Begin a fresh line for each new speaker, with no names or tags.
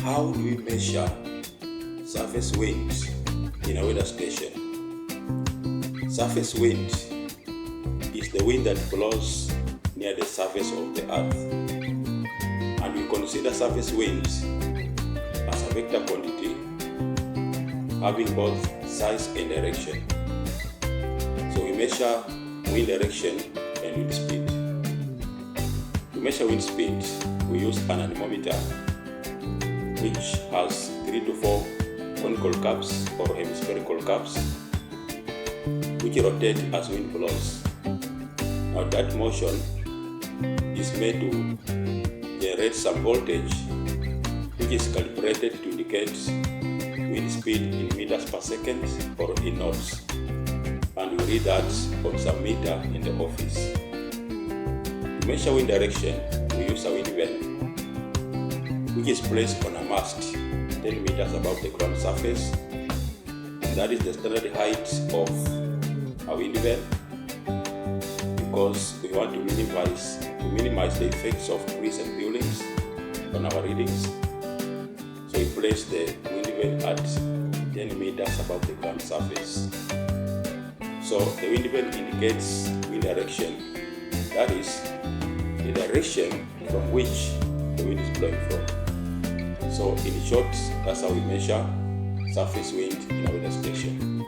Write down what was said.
How do we measure surface wind in a weather station? Surface wind is the wind that blows near the surface of the earth, and we consider surface winds as a vector quantity having both size and direction. So we measure wind direction and wind speed. To measure wind speed, we use an anemometer which has 3 to 4 conical caps or hemispherical caps which rotate as wind blows. Now that motion is made to generate some voltage which is calibrated to indicate wind speed in meters per second or in knots, and we read that on some meter in the office. To measure wind direction, we use a wind vane which is placed on a mast 10 meters above the ground surface, and that is the standard height of a wind vane because we want to minimize the effects of trees and buildings on our readings. So we place the wind vane at 10 meters above the ground surface. So the wind vane indicates wind direction, that is the direction from which the wind is blowing from. So in short, that's how we measure surface wind in a weather station.